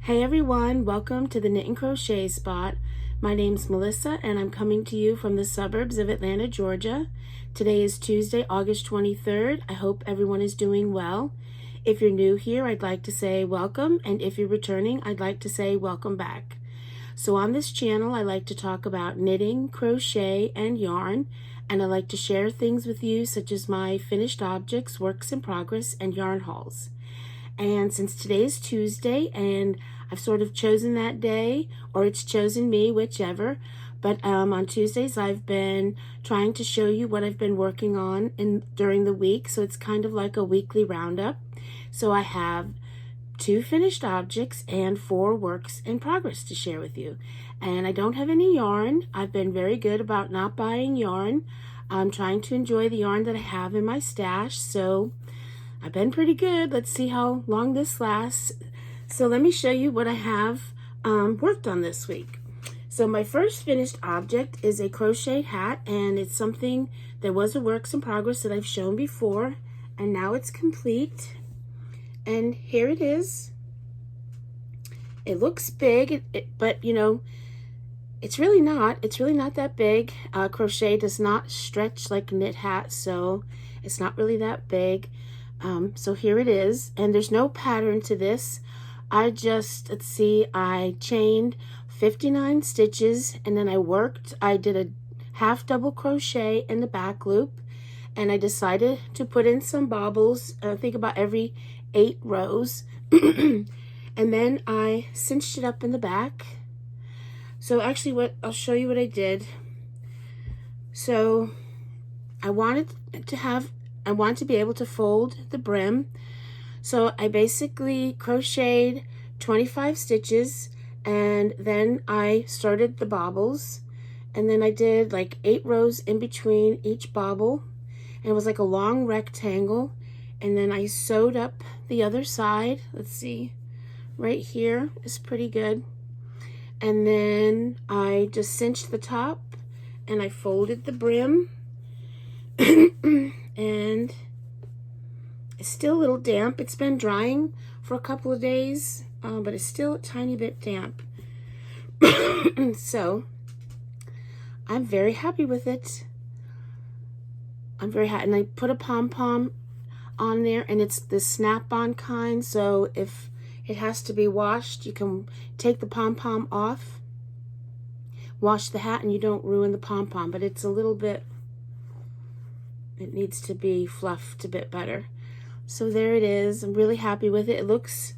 Hey everyone, welcome to the Knit and Crochet Spot. My name's Melissa and I'm coming to you from the suburbs of Atlanta, Georgia. Today is Tuesday, August 23rd. I hope everyone is doing well. If you're new here, I'd like to say welcome, and if you're returning, I'd like to say welcome back. So on this channel, I like to talk about knitting, crochet, and yarn, and I like to share things with you such as my finished objects, works in progress, and yarn hauls. And since today is Tuesday and I've sort of chosen that day, or it's chosen me, whichever, but on Tuesdays I've been trying to show you what I've been working on during the week, so it's kind of like a weekly roundup. So I have 2 finished objects and 4 works in progress to share with you. And I don't have any yarn. I've been very good about not buying yarn. I'm trying to enjoy the yarn that I have in my stash, so I've been pretty good. Let's see how long this lasts. So let me show you what I have worked on this week. So my first finished object is a crochet hat, and it's something that was a works in progress that I've shown before, and now it's complete. And here it is. It looks big, but you know, it's really not. It's really not that big. Crochet does not stretch like a knit hat, so it's not really that big. So here it is, and there's no pattern to this. I just, let's see, I chained 59 stitches, and then I did a half double crochet in the back loop, and I decided to put in some bobbles, I think about every 8 rows, and then I cinched it up in the back. So actually I'll show you what I did. So I wanted to be able to fold the brim. So I basically crocheted 25 stitches, and then I started the bobbles, and then I did like 8 rows in between each bobble, and it was like a long rectangle. And then I sewed up the other side. Let's see, right here is pretty good. And then I just cinched the top and I folded the brim. And it's still a little damp. It's been drying for a couple of days, but it's still a tiny bit damp. So I'm very happy with it. I'm very happy. And I put a pom-pom on there, and it's the snap-on kind, so if it has to be washed, you can take the pom-pom off, wash the hat, and you don't ruin the pom-pom, but it's a little bit, it needs to be fluffed a bit better. So there it is. I'm really happy with it. It looks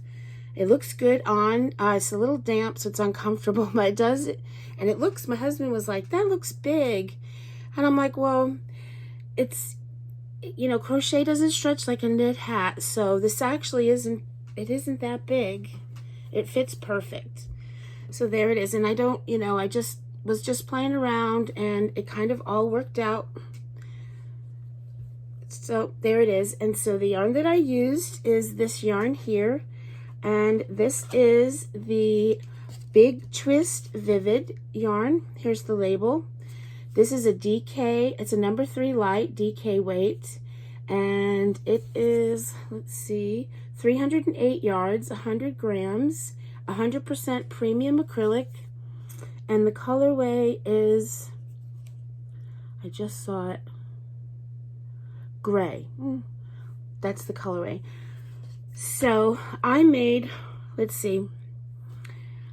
good on. It's a little damp, so it's uncomfortable, but it does it. And it looks, my husband was like, that looks big. And I'm like, well, it's, you know, crochet doesn't stretch like a knit hat, so this actually isn't that big. It fits perfect. So there it is. And I don't, you know, I was just playing around, and it kind of all worked out. So there it is. And so the yarn that I used is this yarn here, and this is the Big Twist Vivid yarn. Here's the label. This is a DK, it's a number 3 light DK weight, and it is, let's see, 308 yards, 100 grams, 100% premium acrylic, and the colorway is, I just saw it, gray. That's the colorway. So I made, let's see,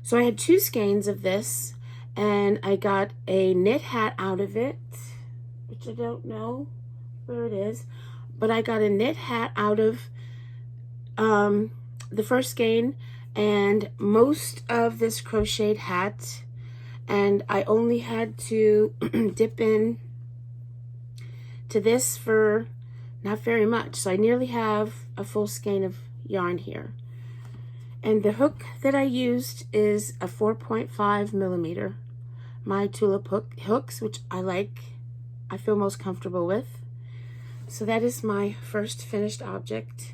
so I had 2 skeins of this, and I got a knit hat out of it, which I don't know where it is, but I got a knit hat out of the first skein and most of this crocheted hat, and I only had to dip in to this for not very much, so I nearly have a full skein of yarn here. And the hook that I used is a 4.5 millimeter, my tulip hooks, which I feel most comfortable with. So that is my first finished object.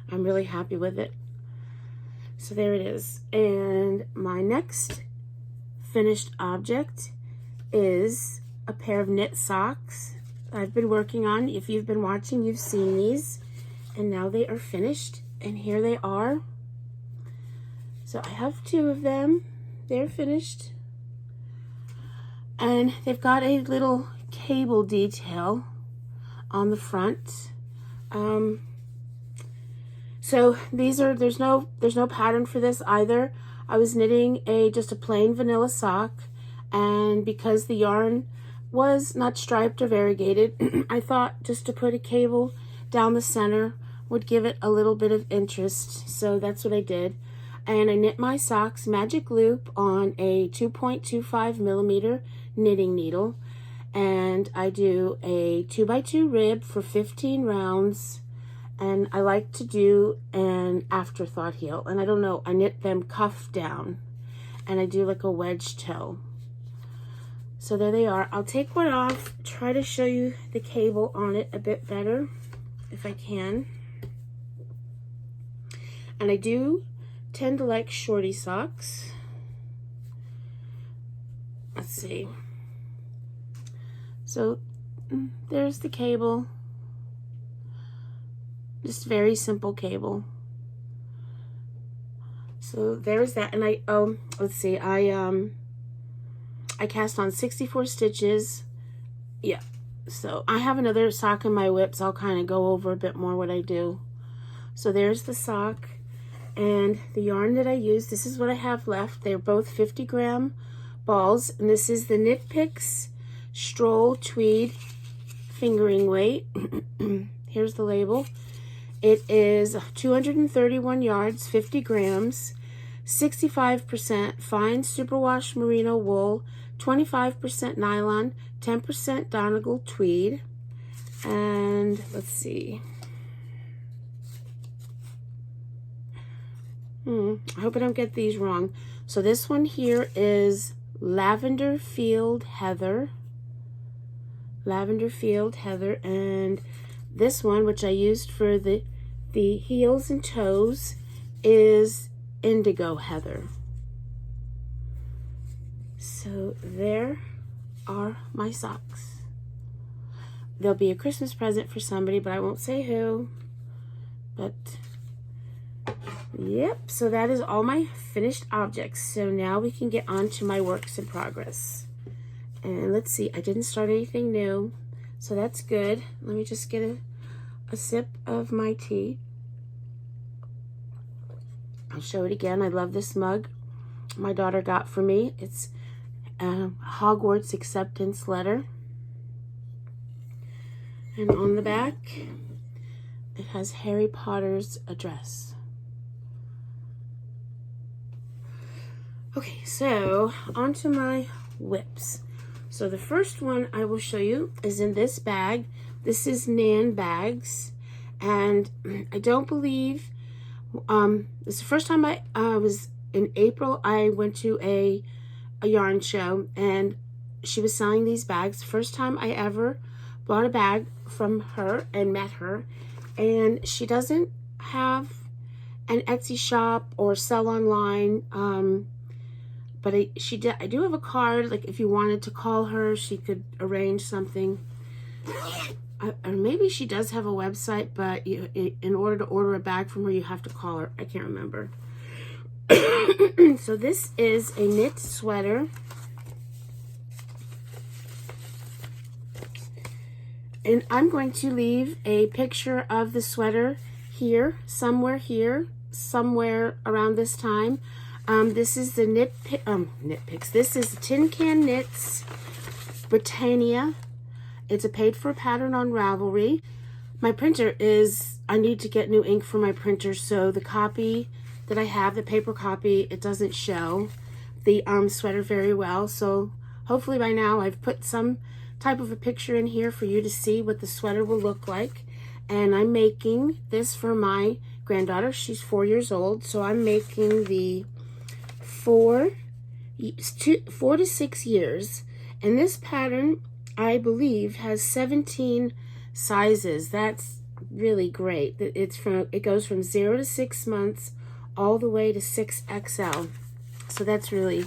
I'm really happy with it. So there it is. And my next finished object is a pair of knit socks I've been working on. If you've been watching, you've seen these, and now they are finished, and here they are. So I have 2 of them. They're finished. And they've got a little cable detail on the front. So these are, there's no pattern for this either. I was knitting just a plain vanilla sock, and because the yarn was not striped or variegated, I thought just to put a cable down the center would give it a little bit of interest. So that's what I did. And I knit my socks magic loop on a 2.25 millimeter knitting needle, and I do a 2x2 rib for 15 rounds, and I like to do an afterthought heel, and I don't know, I knit them cuff down, and I do like a wedge toe. So there they are. I'll take one off, try to show you the cable on it a bit better if I can. And I do tend to like shorty socks. Let's see. So there's the cable. Just very simple cable. So there's that. And let's see, I cast on 64 stitches. Yeah. So I have another sock in my whip, so I'll kind of go over a bit more what I do. So there's the sock. And the yarn that I use, this is what I have left. They're both 50-gram balls, and this is the Knit Picks Stroll Tweed fingering weight. Here's the label. It is 231 yards, 50 grams, 65% fine superwash merino wool, 25% nylon, 10% Donegal tweed, and let's see. I hope I don't get these wrong. So this one here is Lavender Field Heather. Lavender Field Heather. And this one, which I used for the heels and toes, is Indigo Heather. So there are my socks. They'll be a Christmas present for somebody, but I won't say who. But yep, so that is all my finished objects. So now we can get on to my works in progress. And let's see, I didn't start anything new, so that's good. Let me just get a sip of my tea. I'll show it again. I love this mug my daughter got for me. It's a Hogwarts acceptance letter. And on the back, it has Harry Potter's address. Okay, so onto my whips. So the first one I will show you is in this bag. This is Nan Bags, and I don't believe, this is the first time I was in April. I went to a yarn show, and she was selling these bags. First time I ever bought a bag from her and met her, and she doesn't have an Etsy shop or sell online, but I do have a card. Like if you wanted to call her, she could arrange something. Or maybe she does have a website, but in order to order a bag from her, you have to call her. I can't remember. So this is a knit sweater. And I'm going to leave a picture of the sweater here, somewhere around this time. This is the Knit Picks. This is Tin Can Knits Britannia. It's a paid for pattern on Ravelry. My printer is, I need to get new ink for my printer, so the copy that I have, the paper copy, it doesn't show the sweater very well. So hopefully by now I've put some type of a picture in here for you to see what the sweater will look like. And I'm making this for my granddaughter. She's 4 years old, so I'm making the 4 to 6 years. And this pattern, I believe, has 17 sizes. That's really great. It goes from 0 to 6 months all the way to 6XL. So that's pretty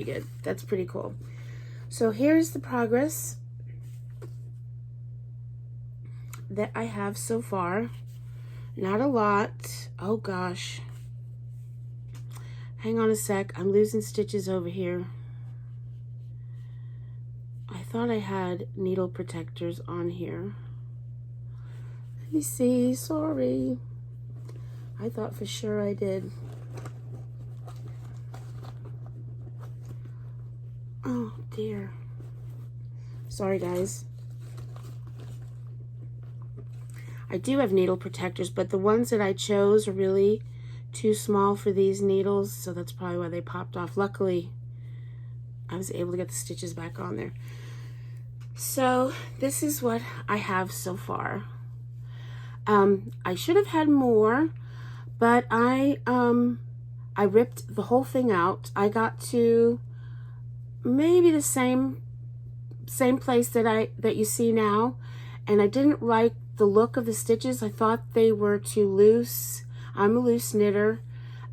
good. That's pretty cool. So here's the progress that I have so far. Not a lot. Oh gosh. Hang on a sec, I'm losing stitches over here. I thought I had needle protectors on here. Let me see, sorry. I thought for sure I did. Oh dear. Sorry guys. I do have needle protectors, but the ones that I chose are really too small for these needles, so that's probably why they popped off. Luckily, I was able to get the stitches back on there. So this is what I have so far. I should have had more, but I ripped the whole thing out. I got to maybe the same place that you see now, and I didn't like the look of the stitches. I thought they were too loose. I'm a loose knitter,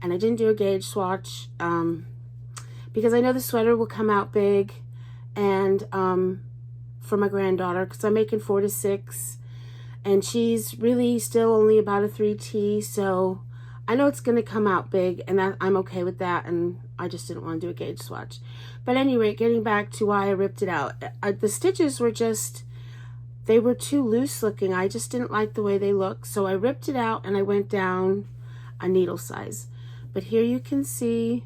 and I didn't do a gauge swatch because I know the sweater will come out big, and for my granddaughter, because I'm making 4 to 6, and she's really still only about a 3T, so I know it's going to come out big, and I'm okay with that, and I just didn't want to do a gauge swatch. But anyway, getting back to why I ripped it out. The stitches were just, they were too loose looking. I just didn't like the way they look, so I ripped it out, and I went down a needle size. But here you can see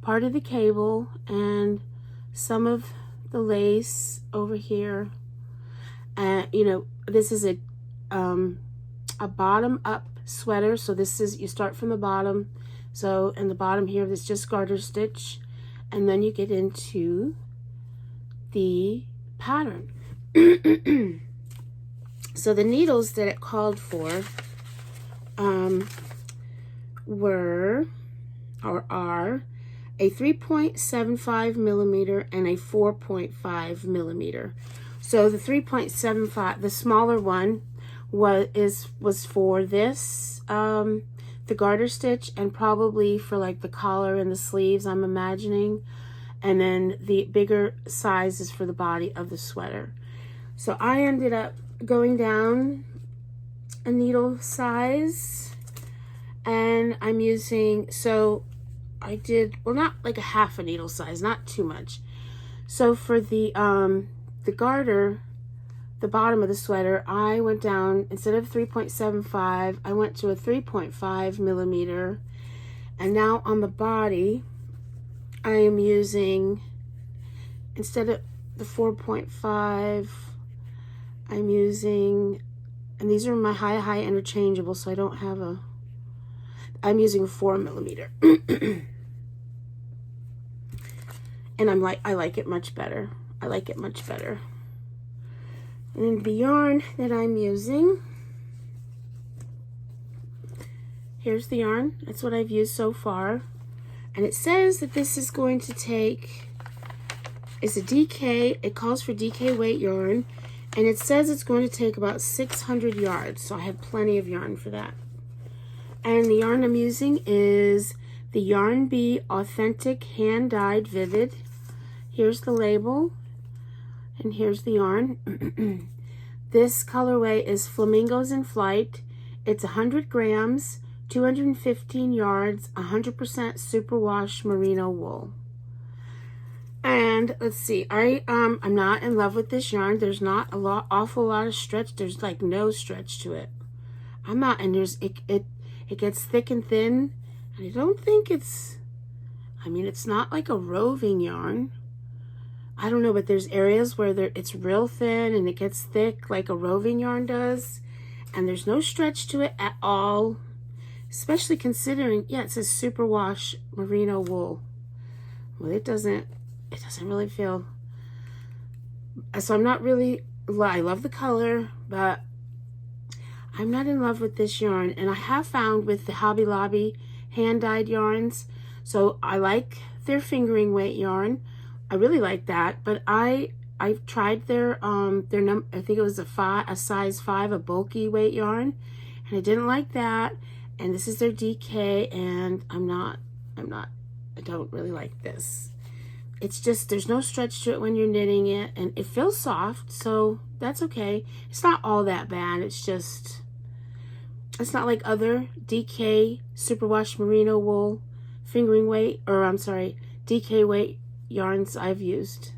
part of the cable and some of the lace over here. And you know, this is a bottom up sweater, so this is, you start from the bottom, so in the bottom here it's just garter stitch, and then you get into the pattern. So the needles that it called for are a 3.75 millimeter and a 4.5 millimeter. So the 3.75, the smaller one, was for this, the garter stitch, and probably for like the collar and the sleeves, I'm imagining. And then the bigger size is for the body of the sweater. So I ended up going down a needle size, and I'm using, so I did, well, not like a half a needle size, not too much. So for the garter, the bottom of the sweater, I went down, instead of 3.75, I went to a 3.5 millimeter. And now on the body, I am using, instead of the 4.5, I'm using, and these are my high interchangeable, so I don't have a, I'm using a 4 millimeter. And I like it much better. I like it much better. And then the yarn that I'm using, here's the yarn. That's what I've used so far. And it says that this is going to take, it's a DK, it calls for DK weight yarn, and it says it's going to take about 600 yards, so I have plenty of yarn for that. And the yarn I'm using is the Yarn Bee Authentic Hand Dyed Vivid. Here's the label, and here's the yarn. This colorway is Flamingos in Flight. It's 100 grams, 215 yards, 100% superwash merino wool. And let's see, I'm not in love with this yarn. There's not awful lot of stretch. There's like no stretch to it. I'm not, and it gets thick and thin, and I don't think it's, I mean, it's not like a roving yarn. I don't know, but there's areas where it's real thin and it gets thick like a roving yarn does, and there's no stretch to it at all, especially considering, yeah, it says superwash merino wool. Well, it doesn't really feel, so I'm not really, I love the color, but I'm not in love with this yarn. And I have found with the Hobby Lobby hand-dyed yarns, so I like their fingering weight yarn. I really like that, but I've tried their I think it was a size 5, a bulky weight yarn, and I didn't like that. And this is their DK, and I don't really like this. It's just, there's no stretch to it when you're knitting it, and it feels soft, so that's okay. It's not all that bad. It's just, it's not like other DK superwash merino wool fingering weight, or I'm sorry, DK weight yarns I've used.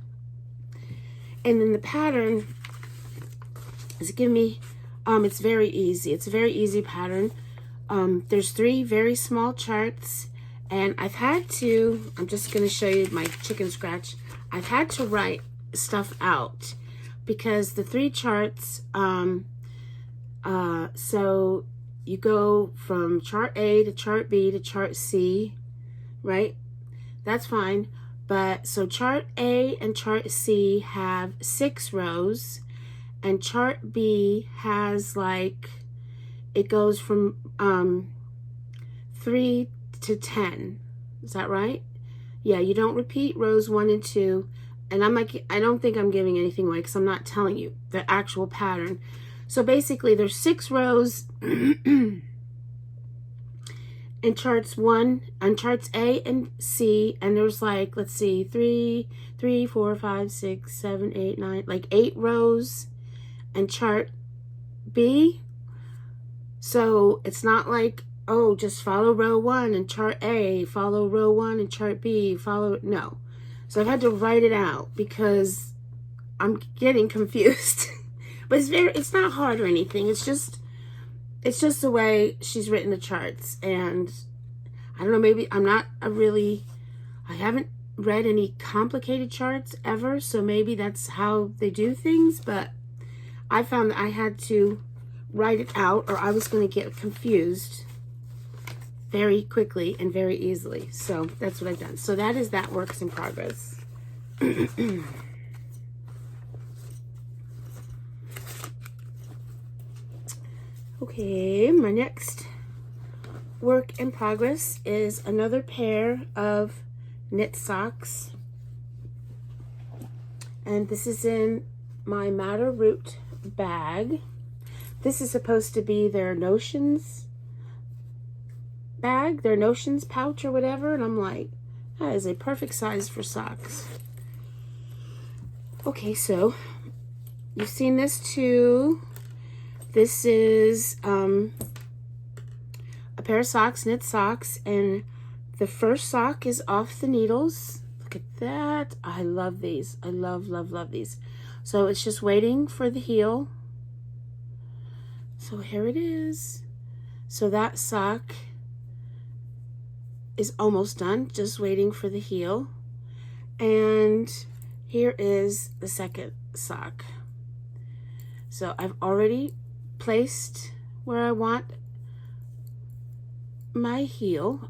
And then the pattern is giving me, it's very easy. It's a very easy pattern. There's 3 very small charts, and I've had to, I'm just going to show you my chicken scratch. I've had to write stuff out because the 3 charts, so you go from chart A to chart B to chart C, right? That's fine. But so chart A and chart C have 6 rows, and chart B has like, it goes from 3 to 10. Is that right? Yeah, you don't repeat rows 1 and 2. And I'm like, I don't think I'm giving anything away because I'm not telling you the actual pattern. So basically there's 6 rows in charts A and C, and there's like, let's see, 3, 4, 5, 6, 7, 8, 9, like 8 rows in chart B. So it's not like, oh, just follow row 1 in chart A, follow row 1 in chart B, follow, no. So I've had to write it out because I'm getting confused. But it's not hard or anything. It's just the way she's written the charts. And I don't know, maybe I haven't read any complicated charts ever, so maybe that's how they do things, but I found that I had to write it out or I was going to get confused very quickly and very easily. So that's what I've done. So that is that works in progress. Okay, my next work in progress is another pair of knit socks. And this is in my Madder Root bag. This is supposed to be their Notions bag, their Notions pouch or whatever. And I'm like, that is a perfect size for socks. Okay, so you've seen this too. This is a pair of socks, knit socks, and the first sock is off the needles. Look at that. I love these. I love, love, love these. So it's just waiting for the heel. So here it is. So that sock is almost done, just waiting for the heel. And here is the second sock. So I've already placed where I want my heel.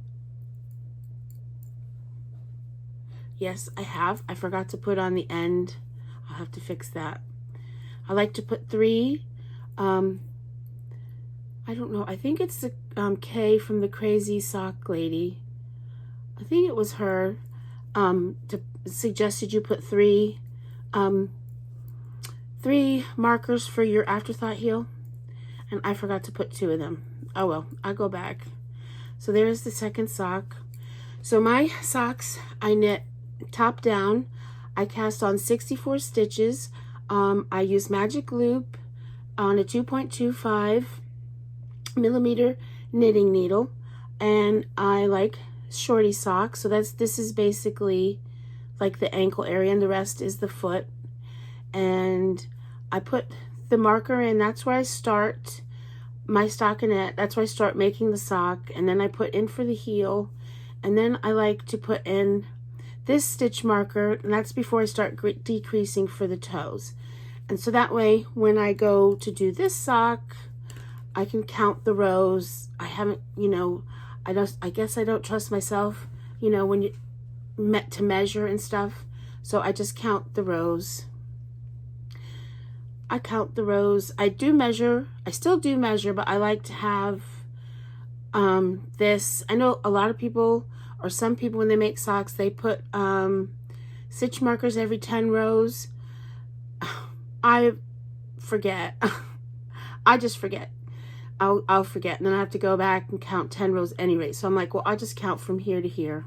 Yes, I have. I forgot to put on the end. I'll have to fix that. I like to put 3. I don't know. I think it's the K from the Crazy Sock Lady. I think it was her. Suggested you put 3 markers for your afterthought heel, and I forgot to put 2 of them. Oh well, I'll go back. So there's the second sock. So my socks I knit top down. I cast on 64 stitches. I use magic loop on a 2.25 millimeter knitting needle, and I like shorty socks. So this is basically like the ankle area, and the rest is the foot. And I put the marker in. That's where I start my stockinette. That's where I start making the sock, and then I put in for the heel, and then I like to put in this stitch marker, and that's before I start decreasing for the toes. And so that way when I go to do this sock, I can count the rows. I haven't, I guess I don't trust myself, when you met to measure and stuff. So I just count the rows. I count the rows. I do measure. I still do measure, but I like to have this. I know a lot of people, or some people, when they make socks, they put stitch markers every 10 rows. I forget. I just forget. I'll forget, and then I have to go back and count 10 rows anyway. So I'm like, well, I'll just count from here to here.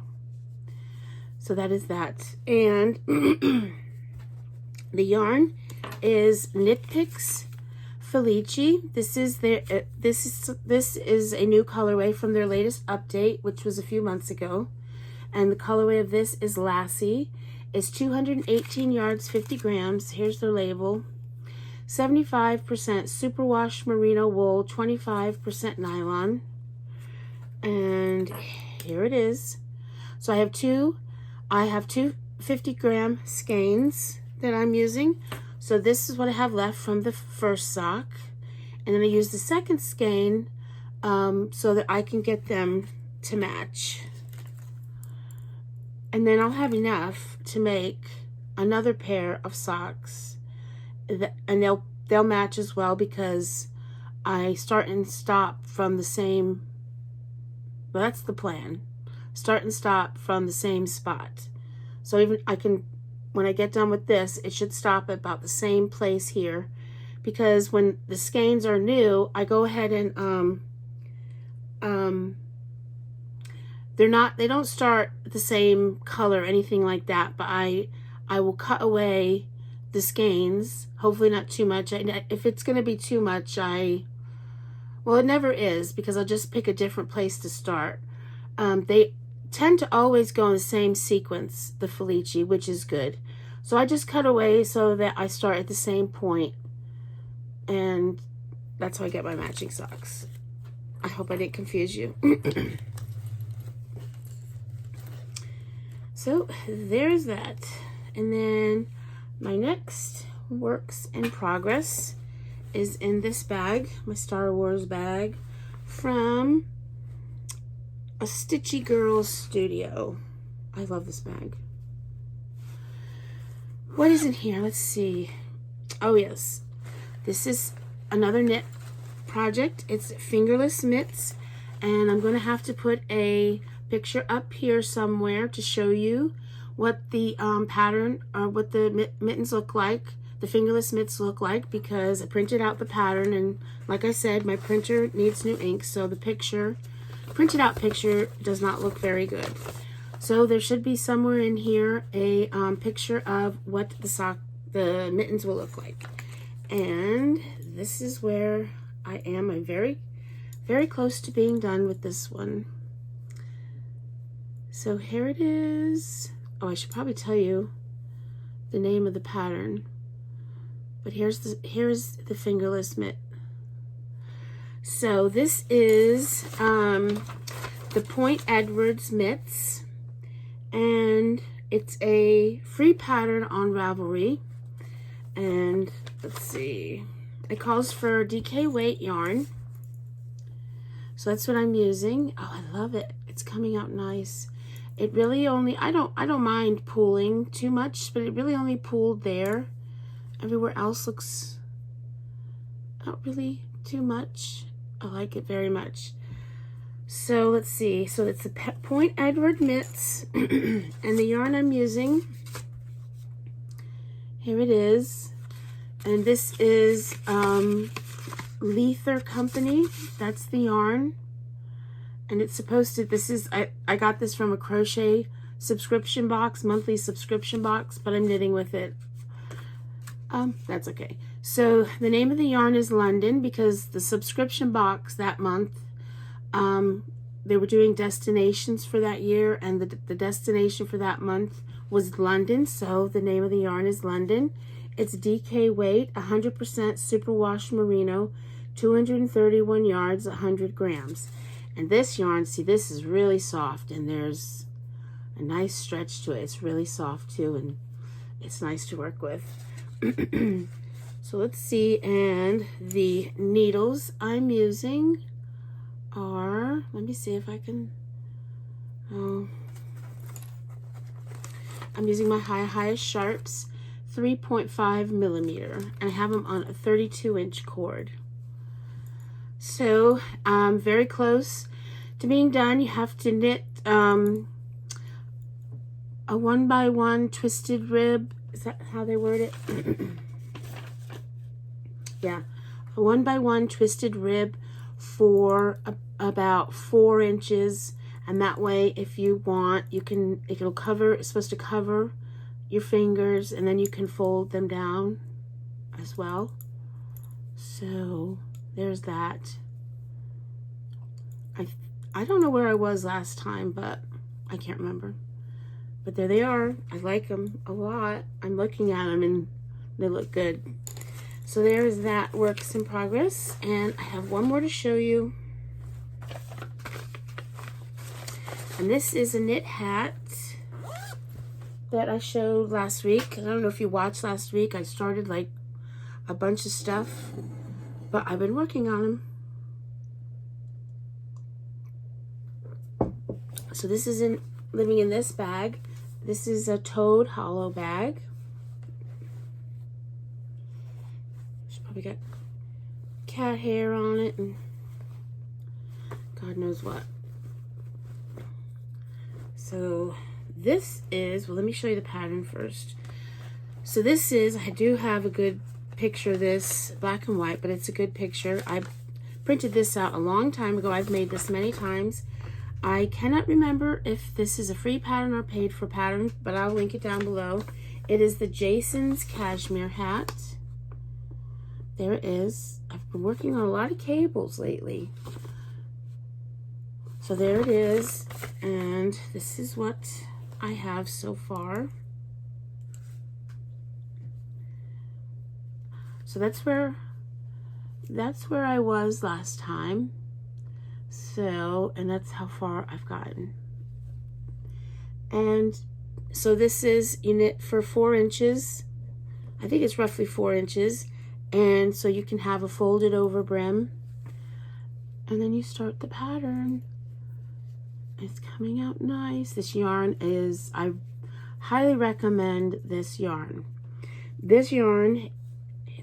So that is that. And the yarn is Knit Picks Felici. This is a new colorway from their latest update, which was a few months ago. and the colorway of this is Lassie. It's 218 yards, 50 grams. Here's their label. 75% superwash merino wool, 25% nylon. And here it is. So I have two 50-gram skeins that I'm using. So this is what I have left from the first sock. And then I use the second skein so that I can get them to match. And then I'll have enough to make another pair of socks, and they'll match as well, because I start and stop from the same, well, that's the plan. Start and stop from the same spot. So even I can, when I get done with this, it should stop at about the same place here, because when the skeins are new, I go ahead and they don't start the same color or anything like that, but I will cut away the skeins, hopefully not too much. If it's going to be too much, well, it never is, because I'll just pick a different place to start. They tend to always go in the same sequence, the Felici, which is good. So I just cut away so that I start at the same point, and that's how I get my matching socks. I hope I didn't confuse you. So there's that. And then my next works in progress is in this bag, my Star Wars bag from a Stitchy Girls Studio. I love this bag. What is in here? Let's see. Oh yes, this is another knit project. It's fingerless mitts, and I'm going to have to put a picture up here somewhere to show you what the pattern, or what the mittens look like, the fingerless mitts look like, because I printed out the pattern, and like I said, my printer needs new ink, so the printed out picture does not look very good. So there should be somewhere in here a picture of what the mittens will look like. And this is where I am. I'm very, very close to being done with this one. So here it is. Oh, I should probably tell you the name of the pattern. But here's the fingerless mitt. So this is the Point Edwards mitts, and it's a free pattern on Ravelry. And let's see, it calls for DK weight yarn. So that's what I'm using. Oh, I love it. It's coming out nice. It really only, I don't mind pooling too much, but it really only pooled there. Everywhere else looks not really too much. I like it very much. So let's see. So it's the Point Edward mitts, and the yarn I'm using, here it is. And this is Leather Company. That's the yarn. And it's supposed to, this is, I got this from a crochet subscription box, monthly subscription box, but I'm knitting with it. That's okay. So the name of the yarn is London, because the subscription box that month, they were doing destinations for that year, and the destination for that month was London, so the name of the yarn is London. It's DK weight, 100% superwash merino, 231 yards, 100 grams. And this yarn, see, this is really soft, and there's a nice stretch to it. It's really soft too, and it's nice to work with. So let's see, and the needles I'm using are, let me see if I can, I'm using my highest sharps, 3.5 millimeter, and I have them on a 32-inch cord. So very close to being done. You have to knit a 1x1 twisted rib. Is that how they word it? Yeah, a 1x1 twisted rib for about 4 inches, and that way, if you want, you can, it'll cover, it's supposed to cover your fingers, and then you can fold them down as well. So there's that. I don't know where I was last time, but I can't remember. But there they are. I like them a lot. I'm looking at them and they look good. So there is that works in progress. And I have one more to show you. And this is a knit hat that I showed last week. I don't know if you watched last week. I started like a bunch of stuff, but I've been working on them. So this isn't living in this bag. This is a toed hollow bag. She's probably got cat hair on it and God knows what. So this is, well, let me show you the pattern first. So this is, I do have a good picture of this, black and white, but it's a good picture. I printed this out a long time ago. I've made this many times. I cannot remember if this is a free pattern or paid for pattern, but I'll link it down below. It is the Jason's Cashmere hat. There it is. I've been working on a lot of cables lately. So there it is, and this is what I have so far. So that's where I was last time. So, and that's how far I've gotten. And so this is, you knit for 4 inches. I think it's roughly 4 inches. And so you can have a folded over brim. And then you start the pattern. It's coming out nice. This yarn is, I highly recommend this yarn. This yarn,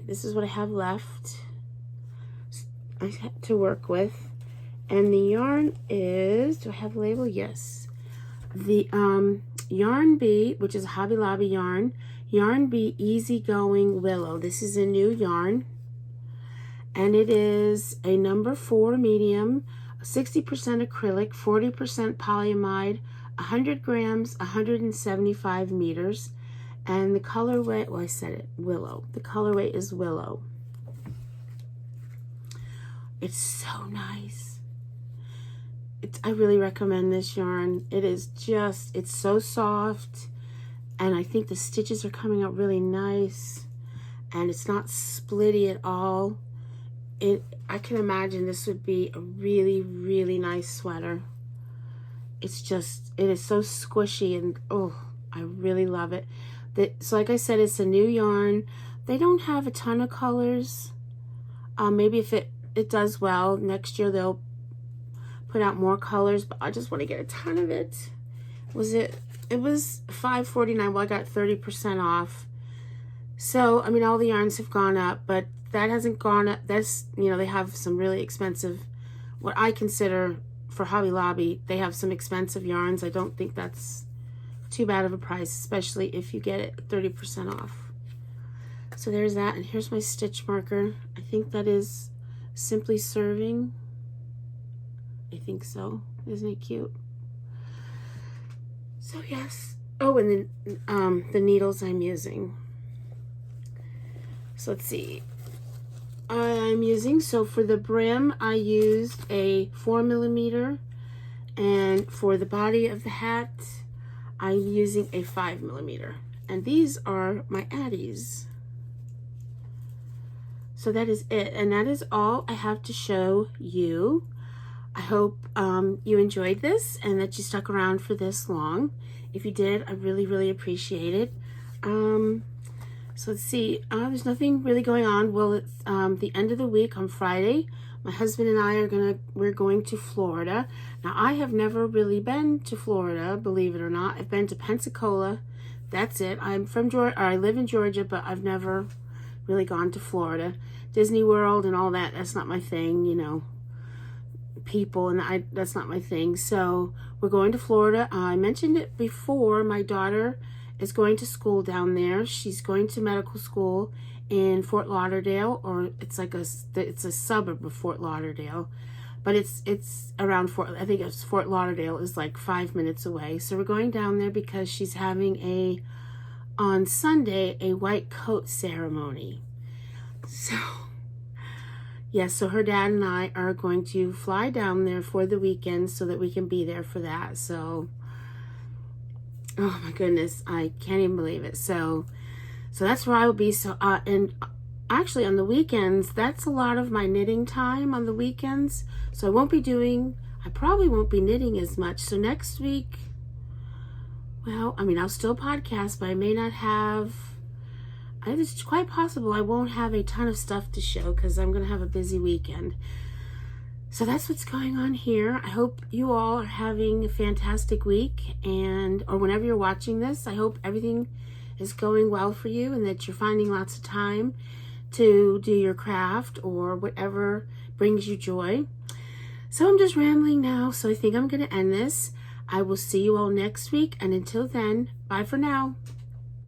this is what I have left to work with. And the yarn is, do I have a label? Yes. The Yarn Bee, which is a Hobby Lobby yarn. Yarn Bee Easygoing Willow. This is a new yarn. And it is a number 4 medium, 60% acrylic, 40% polyamide, 100 grams, 175 meters. And the colorway, well, I said it, Willow. The colorway is Willow. It's so nice. I really recommend this yarn. It is just, it's so soft, and I think the stitches are coming out really nice, and it's not splitty at all. I can imagine this would be a really, really nice sweater. It's just, it is so squishy, and oh, I really love it. So like I said, it's a new yarn. They don't have a ton of colors. Maybe if it does well, next year they'll put out more colors, but I just want to get a ton of it. It was $5.49. Well, I got 30% off. So, I mean, all the yarns have gone up, but that hasn't gone up. That's, you know, they have some really expensive, what I consider for Hobby Lobby, they have some expensive yarns. I don't think that's too bad of a price, especially if you get it 30% off. So there's that, and here's my stitch marker. I think that is Simply Serving. I think so. Isn't it cute? So yes. Oh, and then the needles I'm using. So let's see. I'm using, so for the brim, I used a 4mm, and for the body of the hat, I'm using a 5mm. And these are my Addies. So that is it, and that is all I have to show you. I hope you enjoyed this and that you stuck around for this long. If you did, I really, really appreciate it. So let's see, there's nothing really going on. Well, it's the end of the week on Friday. My husband and I we're going to Florida. Now, I have never really been to Florida, believe it or not. I've been to Pensacola. That's it. I'm from Georgia, or I live in Georgia, but I've never really gone to Florida. Disney World and all that, that's not my thing, you know. People, and that's not my thing. So we're going to Florida. I mentioned it before. My daughter is going to school down there. She's going to medical school in Fort Lauderdale, or it's a suburb of Fort Lauderdale, but it's around I think it's Fort Lauderdale is like 5 minutes away. So we're going down there because she's having on Sunday a white coat ceremony. So yes, so her dad and I are going to fly down there for the weekend so that we can be there for that. So Oh my goodness, I can't even believe it. So that's where I will be. So and actually on the weekends, that's a lot of my knitting time on the weekends. So I probably won't be knitting as much. So next week, well, I mean, I'll still podcast, but I may not have, it's quite possible I won't have a ton of stuff to show because I'm going to have a busy weekend. So that's what's going on here. I hope you all are having a fantastic week, or whenever you're watching this, I hope everything is going well for you and that you're finding lots of time to do your craft or whatever brings you joy. So I'm just rambling now, so I think I'm going to end this. I will see you all next week, and until then, bye for now.